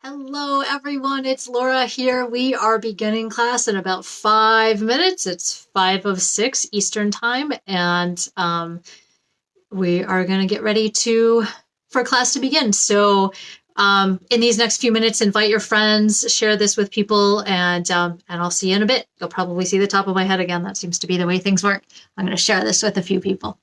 Hello, everyone. It's Laura here. We are beginning class in about 5 minutes. It's 5:06 Eastern time, and we are going to get ready for class to begin. So, in these next few minutes, invite your friends, share this with people, and I'll see you in a bit. You'll probably see the top of my head again. That seems to be the way things work. I'm going to share this with a few people.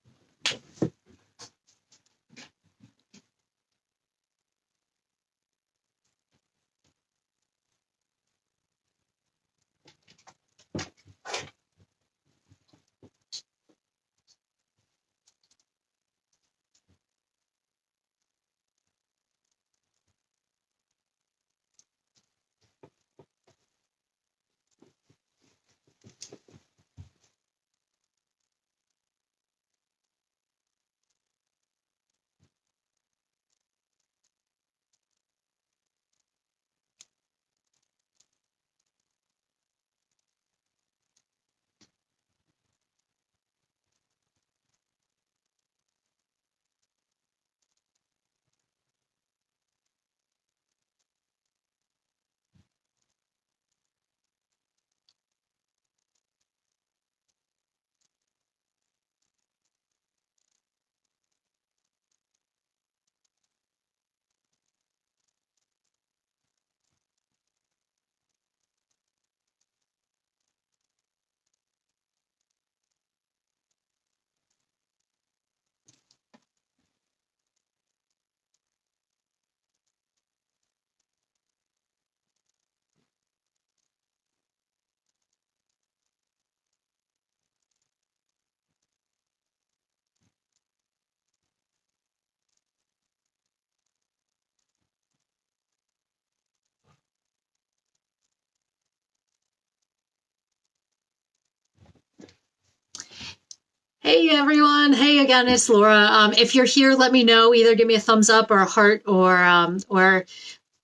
Hey everyone! Hey again, it's Laura. If you're here, let me know. Either give me a thumbs up or a heart, or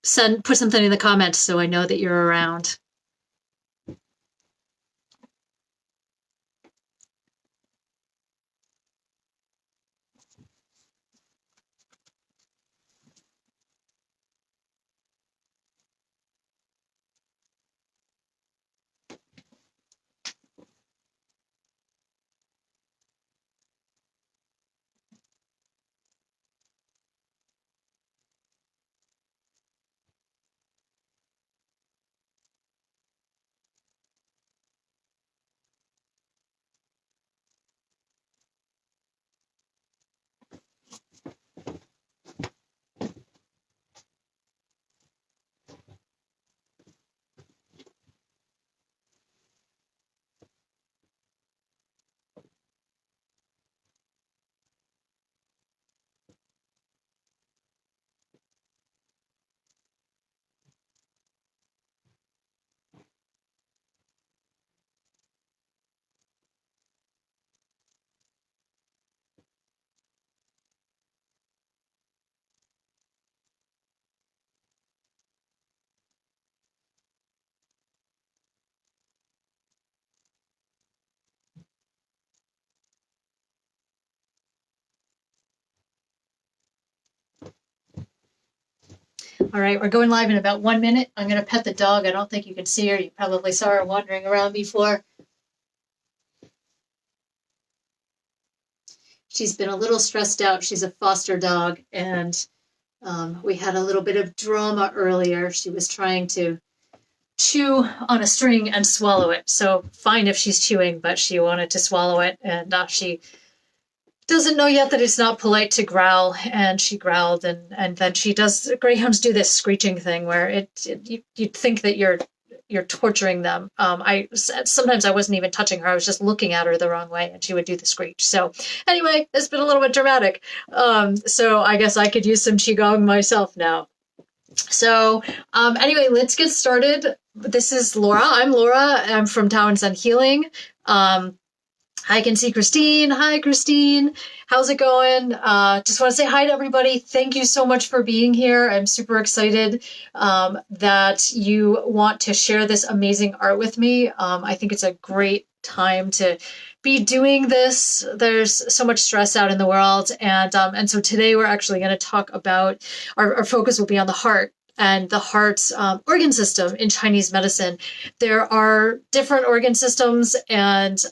put something in the comments so I know that you're around. All right, we're going live in about 1 minute. I'm going to pet the dog. I don't think you can see her. You probably saw her wandering around before. She's been a little stressed out. She's a foster dog, and we had a little bit of drama earlier. She was trying to chew on a string and swallow it. So fine if she's chewing, but she wanted to swallow it, and she doesn't know yet that it's not polite to growl, and she growled, and then she does. Greyhounds do this screeching thing where you'd think that you're torturing them. Sometimes I wasn't even touching her. I was just looking at her the wrong way, and she would do the screech. So anyway, it's been a little bit dramatic. So I guess I could use some Qigong myself now. So anyway, let's get started. This is Laura. I'm Laura. I'm from Townsend Healing. I can see Christine. Hi, Christine. How's it going? Just want to say hi to everybody. Thank you so much for being here. I'm super excited that you want to share this amazing art with me. I think it's a great time to be doing this. There's so much stress out in the world. And so today we're actually going to talk about, our focus will be on the heart. and the heart's organ system in Chinese medicine. There are different organ systems and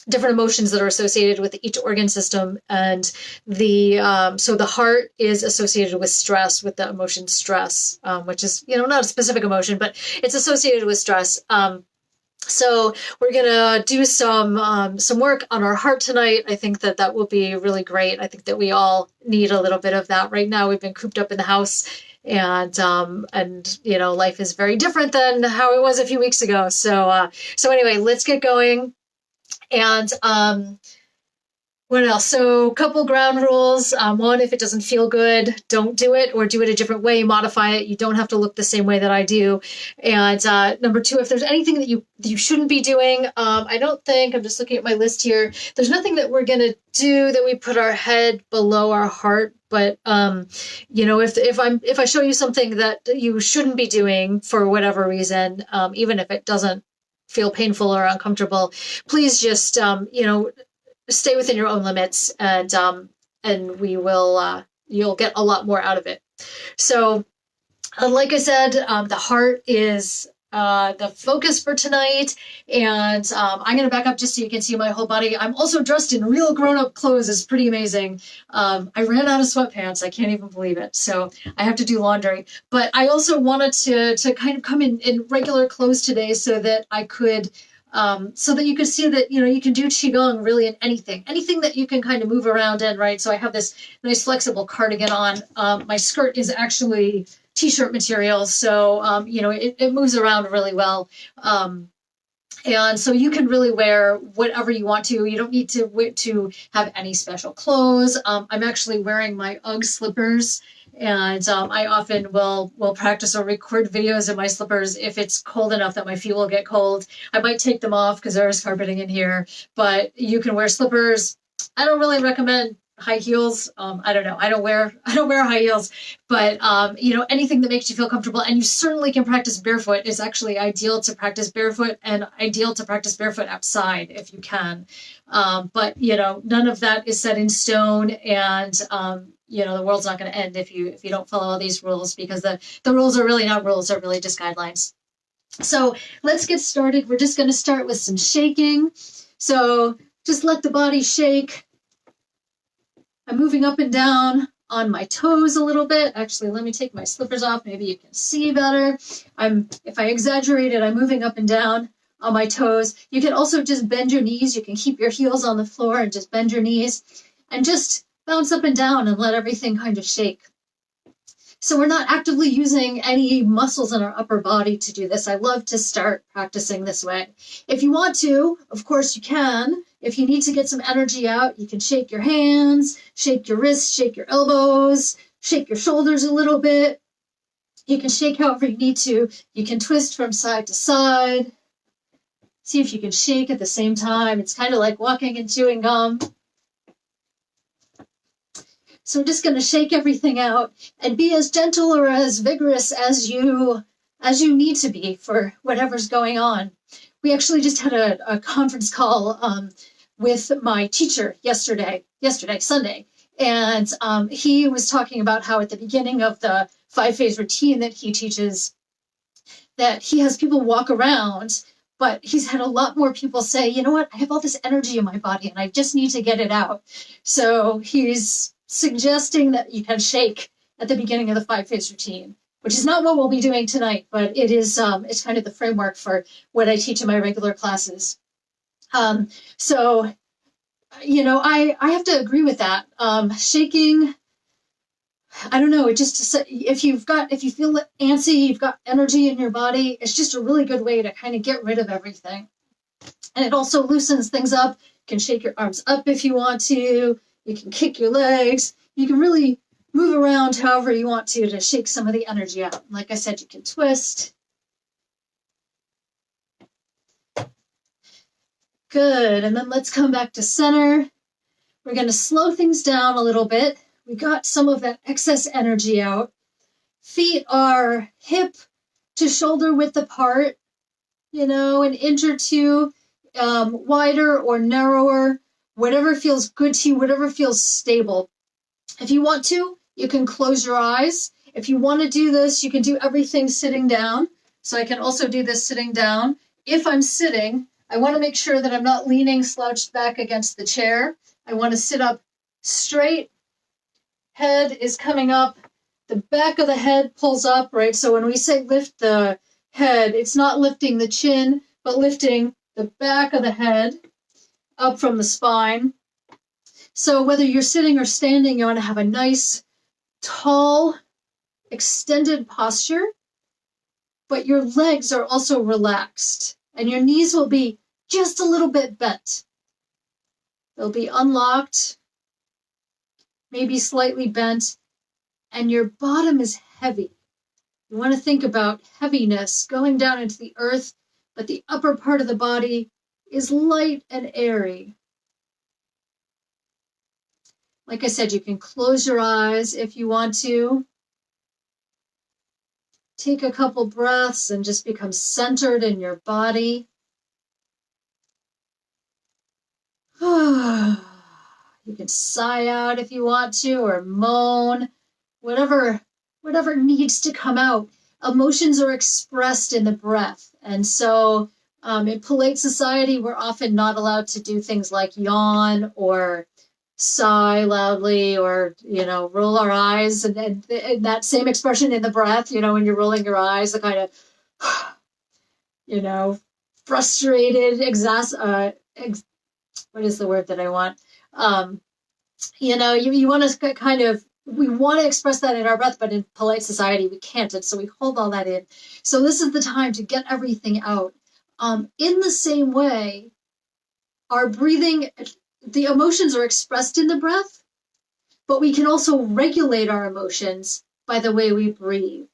different emotions that are associated with each organ system. And so the heart is associated with stress, with the emotion stress, which is, not a specific emotion, but it's associated with stress. So we're gonna do some work on our heart tonight. I think that will be really great. I think that we all need a little bit of that right now. We've been cooped up in the house, and life is very different than how it was a few weeks ago. So anyway, let's get going. And what else? So a couple ground rules. One, if it doesn't feel good, don't do it, or do it a different way, modify it. You don't have to look the same way that I do. And number two, if there's anything that you shouldn't be doing, I don't think, I'm just looking at my list here, there's nothing that we're going to do that we put our head below our heart. But, if I show you something that you shouldn't be doing for whatever reason, even if it doesn't feel painful or uncomfortable, please just, stay within your own limits, and we will, you'll get a lot more out of it. So, like I said, the heart is the focus for tonight, and I'm going to back up just so you can see my whole body. I'm also dressed in real grown-up clothes. It's pretty amazing. I ran out of sweatpants. I can't even believe it. So I have to do laundry. But I also wanted to kind of come in regular clothes today so that I could so that you could see that, you can do Qigong really in anything that you can kind of move around in, right? So I have this nice flexible cardigan on. My skirt is actually t-shirt material, so, it moves around really well. And so you can really wear whatever you want to. You don't need to have any special clothes. I'm actually wearing my UGG slippers, and I often will practice or record videos in my slippers if it's cold enough that my feet will get cold. I might take them off because there is carpeting in here, but you can wear slippers. I don't really recommend high heels. I don't know. I don't wear high heels, but anything that makes you feel comfortable. And you certainly can practice barefoot. It's actually ideal to practice barefoot, and ideal to practice barefoot outside if you can. But none of that is set in stone, and the world's not going to end if you don't follow all these rules, because the rules are really not rules. They're really just guidelines. So let's get started. We're just going to start with some shaking. So just let the body shake. I'm moving up and down on my toes a little bit. Actually, let me take my slippers off. Maybe you can see better. If I exaggerated, I'm moving up and down on my toes. You can also just bend your knees. You can keep your heels on the floor and just bend your knees and just bounce up and down and let everything kind of shake. So we're not actively using any muscles in our upper body to do this. I love to start practicing this way. If you want to, of course you can. If you need to get some energy out, you can shake your hands, shake your wrists, shake your elbows, shake your shoulders a little bit. You can shake however you need to. You can twist from side to side. See if you can shake at the same time. It's kind of like walking and chewing gum. So we're just going to shake everything out and be as gentle or as vigorous as you need to be for whatever's going on. We actually just had a conference call with my teacher yesterday, Sunday, and he was talking about how at the beginning of the 5-phase routine that he teaches, that he has people walk around, but he's had a lot more people say, you know what, I have all this energy in my body and I just need to get it out. So he's suggesting that you can shake at the beginning of the 5-phase routine, which is not what we'll be doing tonight, but it is it's kind of the framework for what I teach in my regular classes. So I have to agree with that. Shaking, I don't know, it just, if you feel antsy, you've got energy in your body, it's just a really good way to kind of get rid of everything. And it also loosens things up. You can shake your arms up if you want to. You can kick your legs. You can really move around however you want to shake some of the energy out. Like I said, you can twist. Good. And then let's come back to center. We're going to slow things down a little bit. We got some of that excess energy out. Feet are hip to shoulder width apart, an inch or two wider or narrower, whatever feels good to you, whatever feels stable. If you want to, you can close your eyes. If you want to do this, you can do everything sitting down. So I can also do this sitting down. If I'm sitting, I want to make sure that I'm not leaning slouched back against the chair. I want to sit up straight. Head is coming up. The back of the head pulls up, right? So when we say lift the head, it's not lifting the chin, but lifting the back of the head up from the spine. So whether you're sitting or standing, you want to have a nice, tall, extended posture, but your legs are also relaxed, and your knees will be just a little bit bent. They'll be unlocked, maybe slightly bent, and your bottom is heavy. You want to think about heaviness going down into the earth, but the upper part of the body is light and airy. Like I said, you can close your eyes if you want to. Take a couple breaths and just become centered in your body. You can sigh out if you want to, or moan, whatever needs to come out. Emotions are expressed in the breath. And so in polite society, we're often not allowed to do things like yawn or sigh loudly or, roll our eyes. And that same expression in the breath, when you're rolling your eyes, the kind of, frustrated, what is the word that I want? You want to kind of, we want to express that in our breath, but in polite society, we can't. And so we hold all that in. So this is the time to get everything out. In the same way, our breathing, the emotions are expressed in the breath, but we can also regulate our emotions by the way we breathe.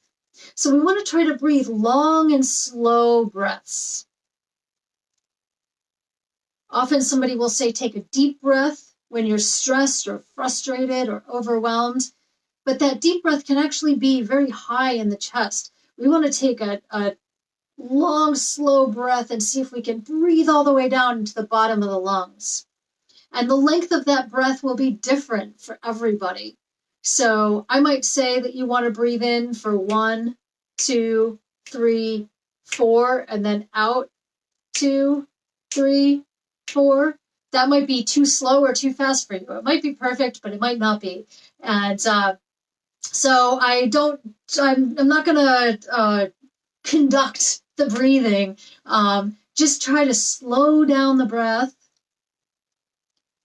So we want to try to breathe long and slow breaths. Often somebody will say, take a deep breath when you're stressed or frustrated or overwhelmed. But that deep breath can actually be very high in the chest. We want to take a long, slow breath and see if we can breathe all the way down into the bottom of the lungs. And the length of that breath will be different for everybody. So I might say that you want to breathe in for 1, 2, 3, 4, and then out 2, 3, 4. That might be too slow or too fast for you. It might be perfect, but it might not be. And so I'm not going to conduct the breathing. Just try to slow down the breath,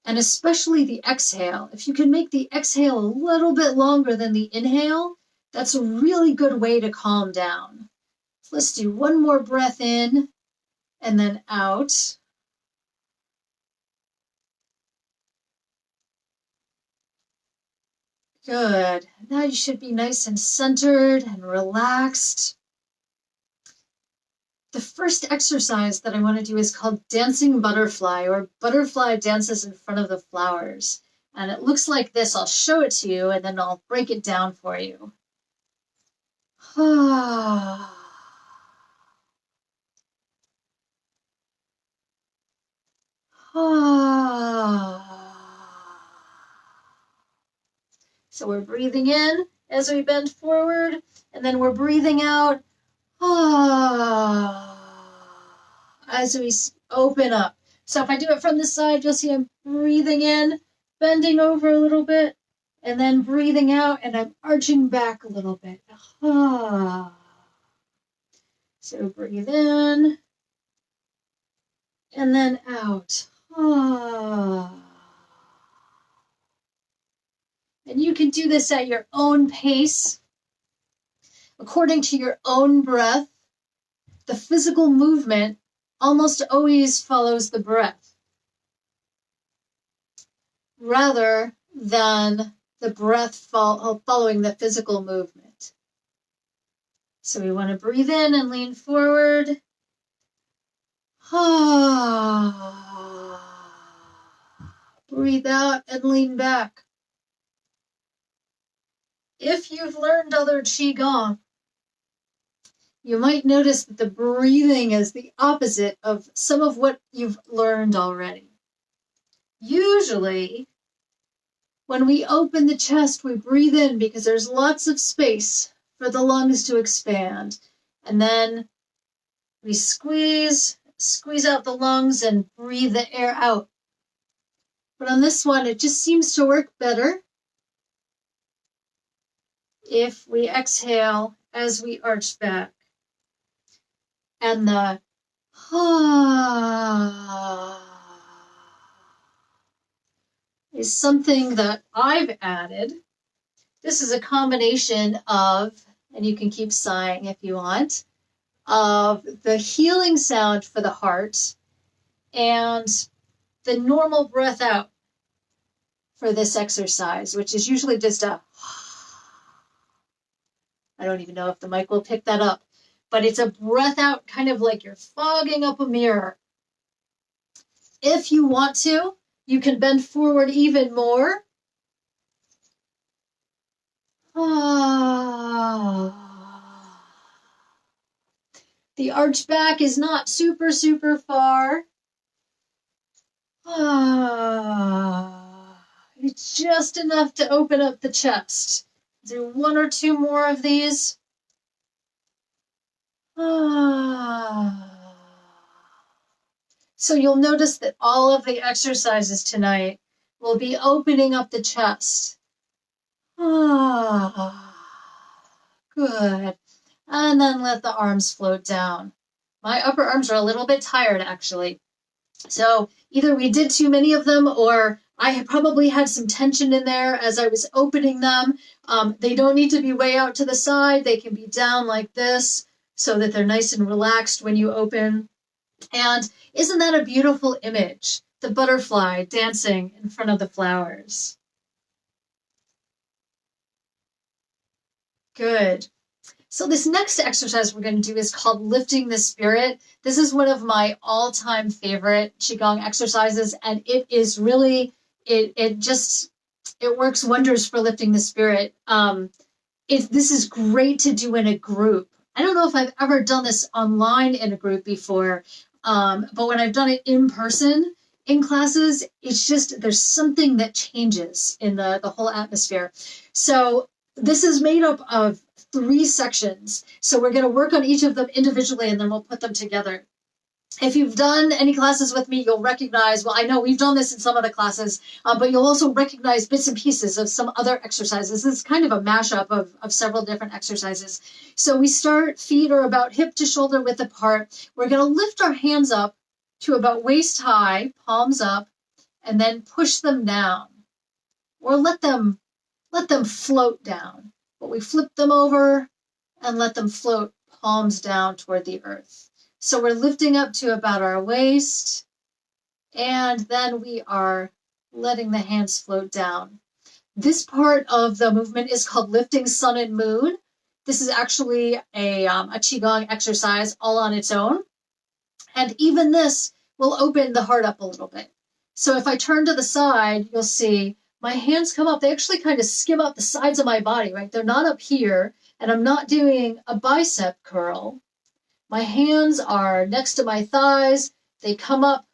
and especially the exhale. If you can make the exhale a little bit longer than the inhale, that's a really good way to calm down. So let's do one more breath in and then out. Good. Now you should be nice and centered and relaxed. The first exercise that I want to do is called dancing butterfly, or butterfly dances in front of the flowers. And it looks like this. I'll show it to you and then I'll break it down for you. So we're breathing in as we bend forward, and then we're breathing out as we open up. So if I do it from this side, you'll see I'm breathing in, bending over a little bit, and then breathing out, and I'm arching back a little bit. So breathe in, and then out. And you can do this at your own pace, according to your own breath. The physical movement almost always follows the breath, rather than the breath following the physical movement. So we want to breathe in and lean forward. Breathe out and lean back. If you've learned other Qigong, you might notice that the breathing is the opposite of some of what you've learned already. Usually, When we open the chest, we breathe in because there's lots of space for the lungs to expand. And then we squeeze out the lungs and breathe the air out. But on this one, it just seems to work better if we exhale as we arch back. And the is something that I've added. This is a combination of, and you can keep sighing if you want, of the healing sound for the heart and the normal breath out for this exercise, which is usually just a, I don't even know if the mic will pick that up, but it's a breath out, kind of like you're fogging up a mirror. If you want to, you can bend forward even more. The arch back is not super, super far. It's just enough to open up the chest. Do one or two more of these. So you'll notice that all of the exercises tonight will be opening up the chest. Good. And then let the arms float down. My upper arms are a little bit tired, actually. So either we did too many of them, or I probably had some tension in there as I was opening them. They don't need to be way out to the side. They can be down like this so that they're nice and relaxed when you open. And isn't that a beautiful image? The butterfly dancing in front of the flowers. Good. So this next exercise we're going to do is called Lifting the Spirit. This is one of my all-time favorite Qigong exercises, and it is really, it works wonders for lifting the spirit. This is great to do in a group. I don't know if I've ever done this online in a group before, but when I've done it in person in classes, it's just, there's something that changes in the whole atmosphere. So this is made up of 3 sections. So we're going to work on each of them individually, and then we'll put them together. If you've done any classes with me, you'll recognize, well, I know we've done this in some of the classes, but you'll also recognize bits and pieces of some other exercises. This is kind of a mashup of several different exercises. So we start, feet are about hip to shoulder width apart. We're going to lift our hands up to about waist high, palms up, and then push them down, or let them float down. But we flip them over and let them float palms down toward the earth. So we're lifting up to about our waist, and then we are letting the hands float down. This part of the movement is called lifting sun and moon. This is actually a Qigong exercise all on its own. And even this will open the heart up a little bit. So if I turn to the side, you'll see my hands come up. They actually kind of skim up the sides of my body, right? They're not up here, and I'm not doing a bicep curl. My hands are next to my thighs. They come up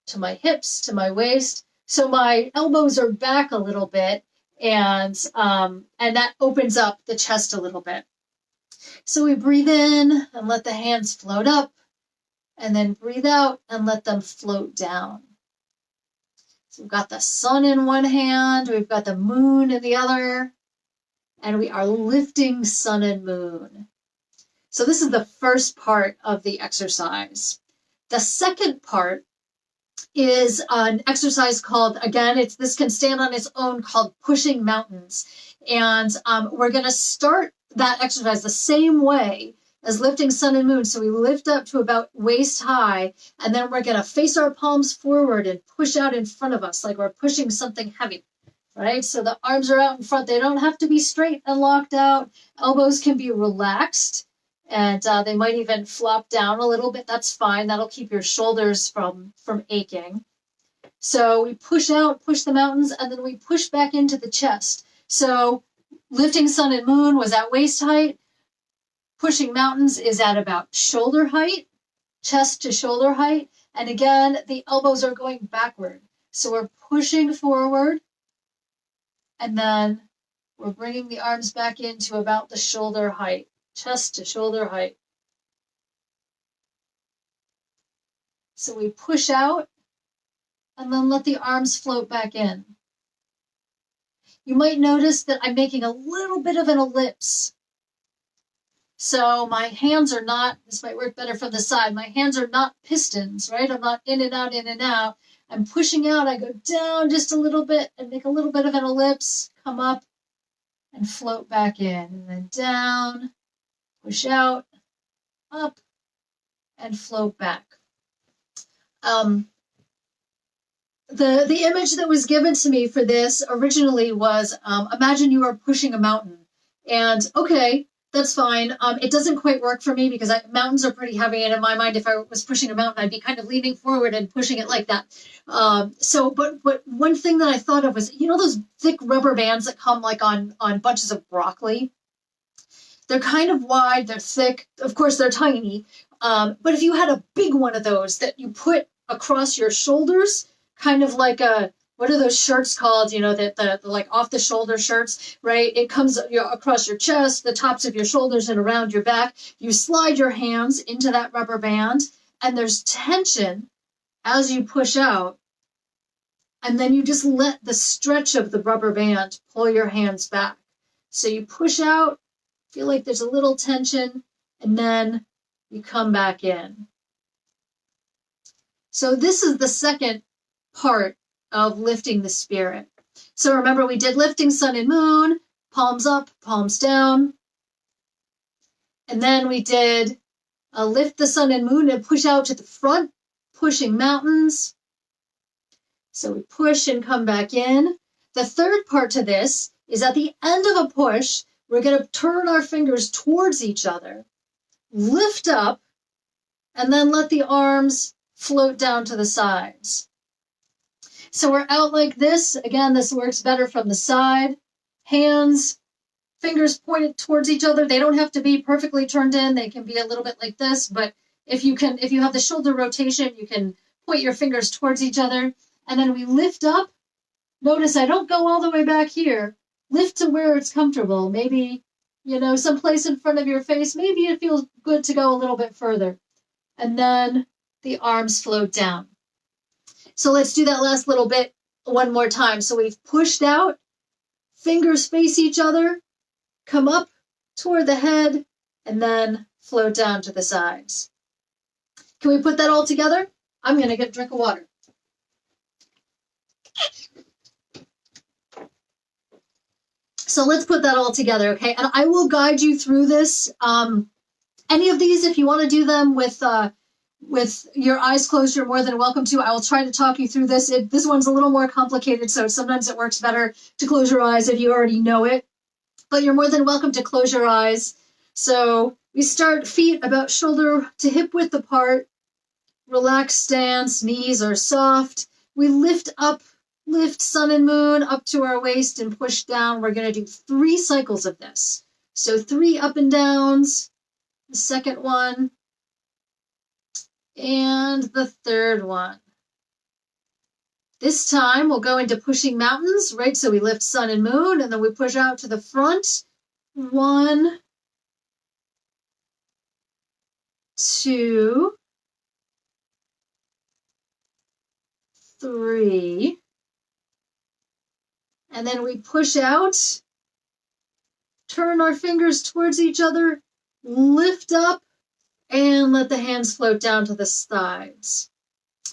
to my hips, to my waist. So my elbows are back a little bit, and that opens up the chest a little bit. So we breathe in and let the hands float up, and then breathe out and let them float down. So we've got the sun in one hand, we've got the moon in the other, and we are lifting sun and moon. So this is the first part of the exercise. The second part is an exercise called, again, this can stand on its own, called pushing mountains. And we're going to start that exercise the same way as lifting sun and moon. So we lift up to about waist high, and then we're going to face our palms forward and push out in front of us like we're pushing something heavy, right? So the arms are out in front. They don't have to be straight and locked out. Elbows can be relaxed, and they might even flop down a little bit. That's fine. That'll keep your shoulders from aching. So we push out, push the mountains, and then we push back into the chest. So lifting sun and moon was at waist height. Pushing mountains is at about shoulder height, chest to shoulder height. And again, the elbows are going backward. So we're pushing forward, And then we're bringing the arms back into about the shoulder height, chest to shoulder height. So we push out and then let the arms float back in. You might notice that I'm making a little bit of an ellipse. So my hands are not, this might work better from the side, my hands are not pistons, right? I'm not in and out, in and out. I'm pushing out, I go down just a little bit and make a little bit of an ellipse, come up and float back in, and then down, push out, up, and float back. The image that was given to me for this originally was, imagine you are pushing a mountain. And okay, that's fine. It doesn't quite work for me because mountains are pretty heavy. And in my mind, if I was pushing a mountain, I'd be kind of leaning forward and pushing it like that. But one thing that I thought of was, those thick rubber bands that come like on bunches of broccoli? They're kind of wide, they're thick. Of course, they're tiny. But if you had a big one of those that you put across your shoulders, kind of like what are those shirts called? The like off the shoulder shirts, right? It comes across your chest, the tops of your shoulders, and around your back. You slide your hands into that rubber band, and there's tension as you push out. And then you just let the stretch of the rubber band pull your hands back. So you push out, feel like there's a little tension, and then you come back in. So this is the second part of lifting the spirit. So remember, we did lifting sun and moon, palms up, palms down. And then we did lift the sun and moon and push out to the front, pushing mountains. So we push and come back in. The third part to this is at the end of a push, we're going to turn our fingers towards each other, lift up, and then let the arms float down to the sides. So we're out like this. Again, this works better from the side. Hands, fingers pointed towards each other. They don't have to be perfectly turned in. They can be a little bit like this, but if you have the shoulder rotation, you can point your fingers towards each other. And then we lift up. Notice I don't go all the way back here. Lift to where it's comfortable. Maybe, someplace in front of your face. Maybe it feels good to go a little bit further. And then the arms float down. So let's do that last little bit one more time. So we've pushed out, fingers face each other, come up toward the head, and then float down to the sides. Can we put that all together? I'm going to get a drink of water. So let's put that all together, okay? And I will guide you through this. Any of these, if you want to do them with your eyes closed, you're more than welcome to. I will try to talk you through this. This one's a little more complicated, so sometimes it works better to close your eyes if you already know it. But you're more than welcome to close your eyes. So we start feet about shoulder to hip width apart. Relaxed stance, knees are soft. We lift up, lift sun and moon up to our waist and push down. We're going to do 3 cycles of this. So 3 up and downs, the second one, and the third one. This time we'll go into pushing mountains, right? So we lift sun and moon, and then we push out to the front. 1, 2, 3. And then we push out, turn our fingers towards each other, lift up, and let the hands float down to the sides.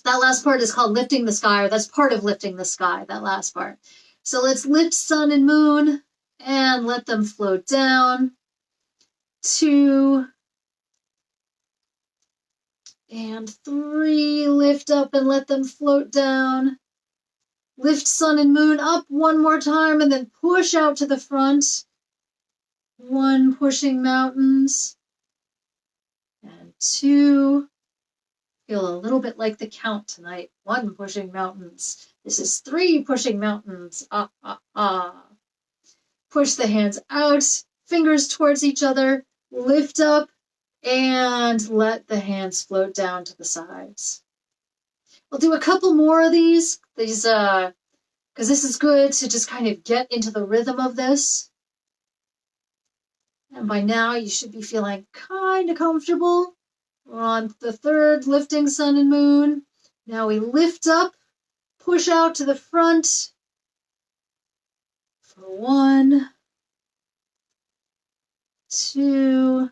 That last part is called lifting the sky, or that's part of lifting the sky, that last part. So let's lift sun and moon and let them float down. 2 and 3, lift up and let them float down. Lift sun and moon up one more time and then push out to the front. 1, pushing mountains. And 2, feel a little bit like the count tonight. 1, pushing mountains. This is 3, pushing mountains. Push the hands out, fingers towards each other, lift up, and let the hands float down to the sides. We'll do a couple more of these because because this is good to just kind of get into the rhythm of this. And by now you should be feeling kind of comfortable. We're on the third lifting sun and moon. Now we lift up, push out to the front for 1, 2,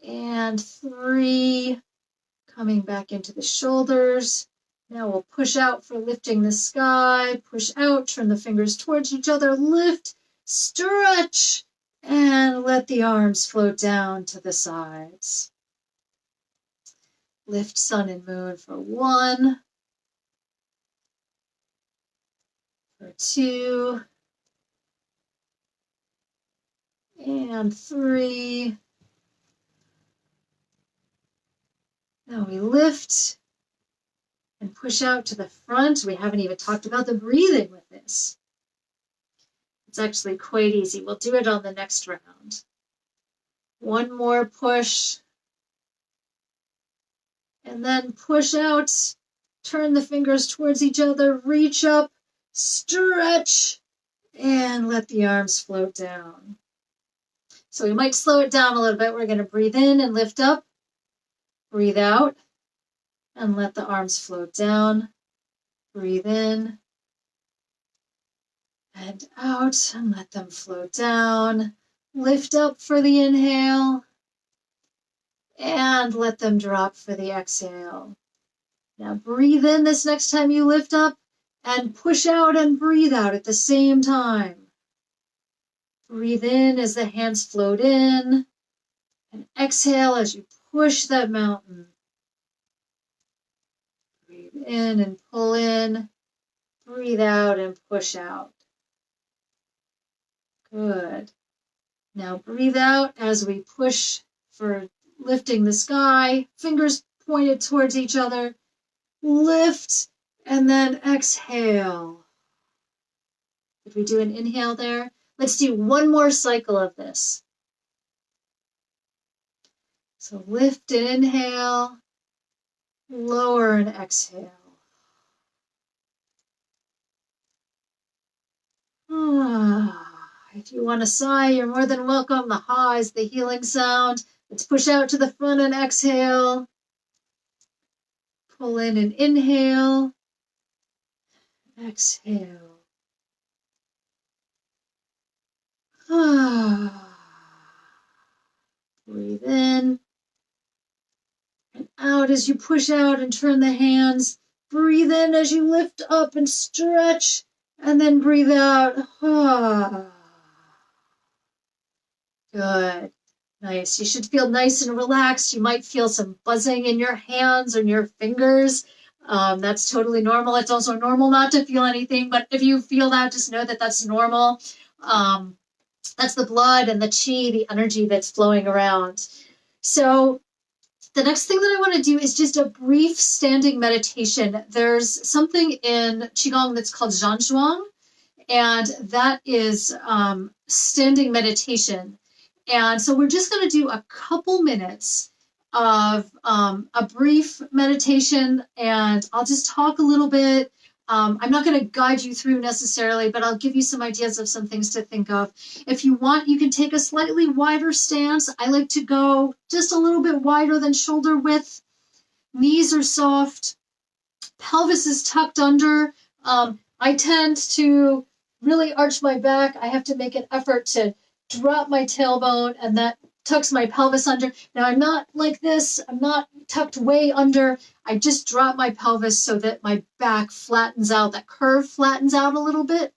and 3. Coming back into the shoulders. Now we'll push out for lifting the sky. Push out, turn the fingers towards each other, lift, stretch, and let the arms float down to the sides. Lift sun and moon for 1, for 2, and 3. Now we lift and push out to the front. We haven't even talked about the breathing with this. It's actually quite easy. We'll do it on the next round. 1 more push. And then push out. Turn the fingers towards each other. Reach up. Stretch. And let the arms float down. So we might slow it down a little bit. We're going to breathe in and lift up. Breathe out. And let the arms float down. Breathe in. And out, and let them float down. Lift up for the inhale, and let them drop for the exhale. Now breathe in this next time you lift up, and push out and breathe out at the same time. Breathe in as the hands float in, and exhale as you push that mountain. Breathe in and pull in, breathe out and push out. Good. Now breathe out as we push for lifting the sky, fingers pointed towards each other. Lift and then exhale. If we do an inhale there, let's do 1 more cycle of this. So lift and inhale, lower and exhale. If you want to sigh, you're more than welcome. The ha is the healing sound. Let's push out to the front and exhale. Pull in and inhale. Exhale. Breathe in and out as you push out and turn the hands. Breathe in as you lift up and stretch, and then breathe out. Good. Nice. You should feel nice and relaxed. You might feel some buzzing in your hands and your fingers. That's totally normal. It's also normal not to feel anything, but if you feel that, just know that that's normal. That's the blood and the chi, the energy that's flowing around. So the next thing that I want to do is just a brief standing meditation. There's something in Qigong that's called Zhanshuang, and that is standing meditation. And so we're just going to do a couple minutes of a brief meditation, and I'll just talk a little bit. I'm not going to guide you through necessarily, but I'll give you some ideas of some things to think of. If you want, you can take a slightly wider stance. I like to go just a little bit wider than shoulder width. Knees are soft. Pelvis is tucked under. I tend to really arch my back. I have to make an effort to drop my tailbone, and that tucks my pelvis under. Now, I'm not like this. I'm not tucked way under. I just drop my pelvis so that my back flattens out. That curve flattens out a little bit.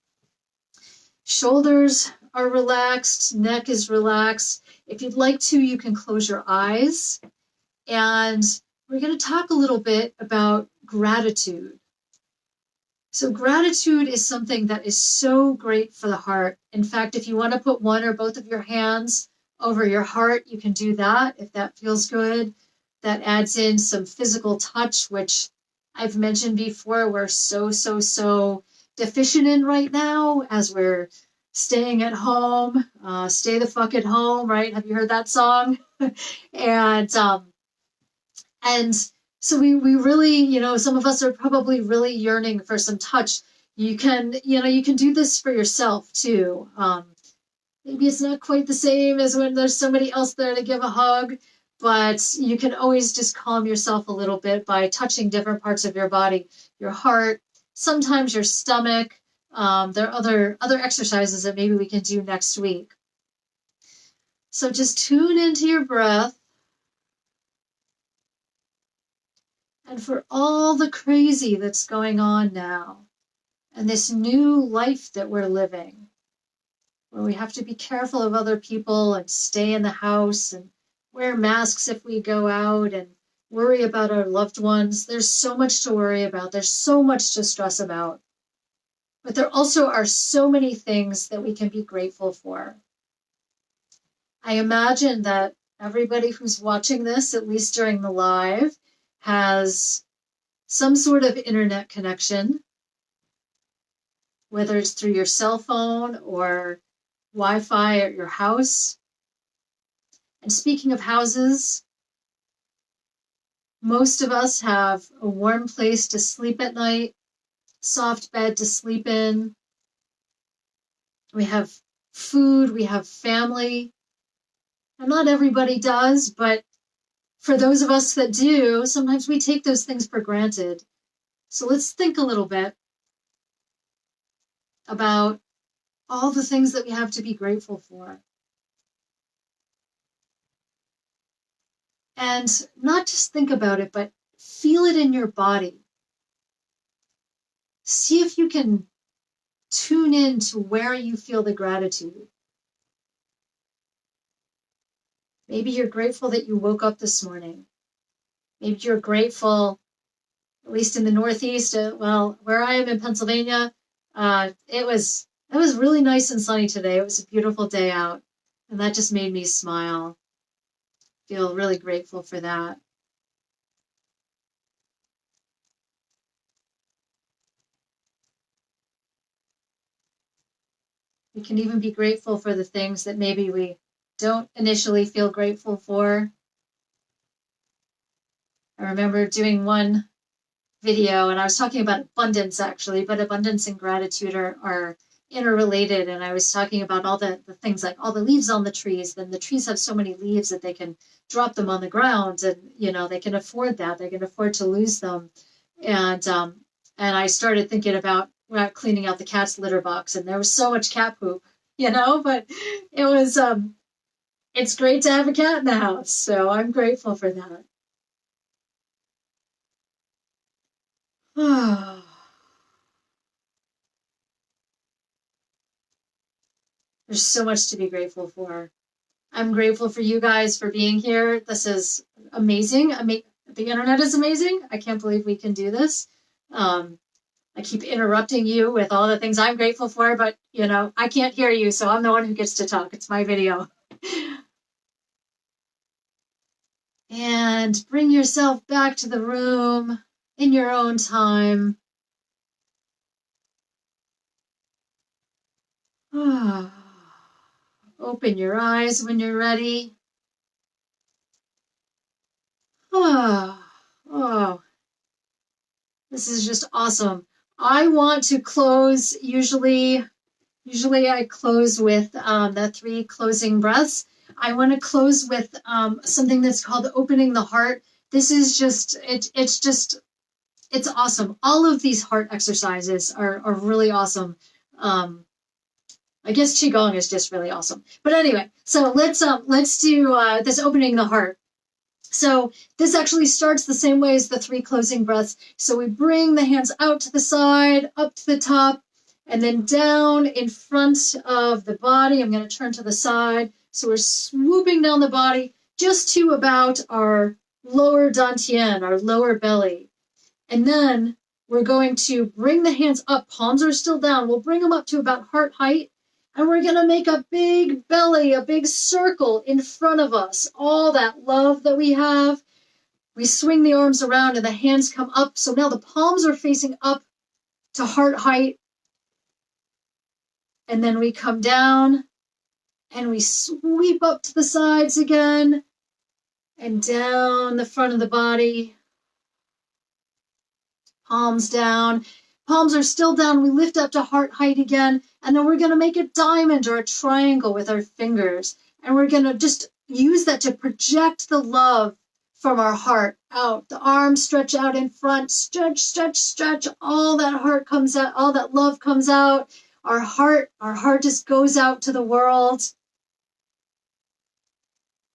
Shoulders are relaxed. Neck is relaxed. If you'd like to, you can close your eyes. And we're going to talk a little bit about gratitude. So gratitude is something that is so great for the heart. In fact, if you want to put one or both of your hands over your heart, you can do that if that feels good. That adds in some physical touch, which I've mentioned before, we're so deficient in right now as we're staying at home. Stay the fuck at home, right? Have you heard that song? And So we really, some of us are probably really yearning for some touch. You can do this for yourself too. Maybe it's not quite the same as when there's somebody else there to give a hug, but you can always just calm yourself a little bit by touching different parts of your body, your heart, sometimes your stomach. There are other exercises that maybe we can do next week. So just tune into your breath. And for all the crazy that's going on now, and this new life that we're living, where we have to be careful of other people and stay in the house and wear masks if we go out and worry about our loved ones. There's so much to worry about. There's so much to stress about. But there also are so many things that we can be grateful for. I imagine that everybody who's watching this, at least during the live, has some sort of internet connection, whether it's through your cell phone or Wi-Fi at your house. And speaking of houses, most of us have a warm place to sleep at night, soft bed to sleep in. We have food, we have family. And not everybody does, but for those of us that do, sometimes we take those things for granted. So let's think a little bit about all the things that we have to be grateful for. And not just think about it, but feel it in your body. See if you can tune in to where you feel the gratitude. Maybe you're grateful that you woke up this morning. Maybe you're grateful, at least in the Northeast, where I am in Pennsylvania, it was really nice and sunny today. It was a beautiful day out, and that just made me smile. Feel really grateful for that. We can even be grateful for the things that maybe we don't initially feel grateful for. I remember doing one video and I was talking about abundance actually, but abundance and gratitude are interrelated. And I was talking about all the things like all the leaves on the trees. Then the trees have so many leaves that they can drop them on the ground and, they can afford that. They can afford to lose them. And I started thinking about cleaning out the cat's litter box, and there was so much cat poop, but it was, it's great to have a cat in the house. So I'm grateful for that. There's so much to be grateful for. I'm grateful for you guys for being here. This is amazing. The internet is amazing. I can't believe we can do this. I keep interrupting you with all the things I'm grateful for, but I can't hear you, so I'm the one who gets to talk. It's my video. And bring yourself back to the room in your own time. Open your eyes when you're ready. Oh, this is just awesome. I want to close, usually I close with the 3 closing breaths. I want to close with something that's called opening the heart. This is just, it's awesome. All of these heart exercises are really awesome. I guess Qigong is just really awesome. But anyway, so let's do this opening the heart. So this actually starts the same way as the 3 closing breaths. So we bring the hands out to the side, up to the top, and then down in front of the body. I'm going to turn to the side. So we're swooping down the body just to about our lower dantian, our lower belly. And then we're going to bring the hands up. Palms are still down. We'll bring them up to about heart height. And we're going to make a big belly, a big circle in front of us. All that love that we have. We swing the arms around and the hands come up. So now the palms are facing up to heart height. And then we come down and we sweep up to the sides again and down the front of the body. Palms down. Palms are still down. We lift up to heart height again. And then we're going to make a diamond or a triangle with our fingers. And we're going to just use that to project the love from our heart out. The arms stretch out in front. Stretch, stretch, stretch. All that heart comes out. All that love comes out. Our heart just goes out to the world.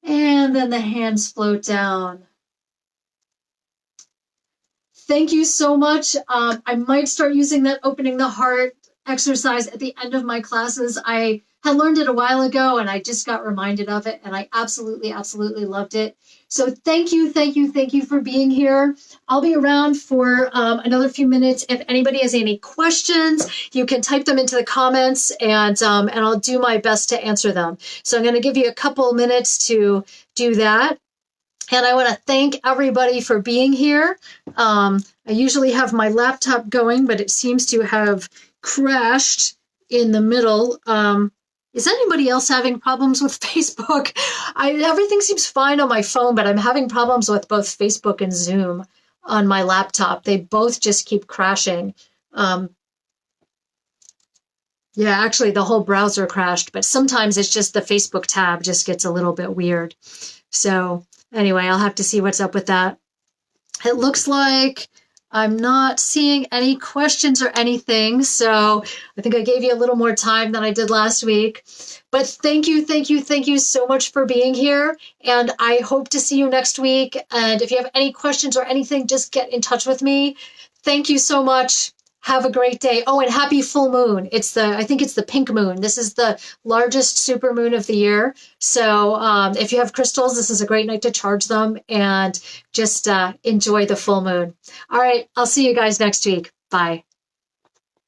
And then the hands float down. Thank you so much. I might start using that opening the heart exercise at the end of my classes. I had learned it a while ago and I just got reminded of it and I absolutely, absolutely loved it. So thank you for being here. I'll be around for another few minutes. If anybody has any questions, you can type them into the comments and I'll do my best to answer them. So I'm going to give you a couple minutes to do that. And I want to thank everybody for being here. I usually have my laptop going, but it seems to have crashed in the middle. Is anybody else having problems with Facebook? Everything seems fine on my phone, but I'm having problems with both Facebook and Zoom on my laptop. They both just keep crashing. Yeah, actually, the whole browser crashed, but sometimes it's just the Facebook tab just gets a little bit weird. So anyway, I'll have to see what's up with that. It looks like I'm not seeing any questions or anything, so I think I gave you a little more time than I did last week. But thank you so much for being here, and I hope to see you next week. And if you have any questions or anything, just get in touch with me. Thank you so much. Have a great day. Oh, and happy full moon. I think it's the pink moon. This is the largest super moon of the year. So if you have crystals, this is a great night to charge them and just enjoy the full moon. All right. I'll see you guys next week. Bye.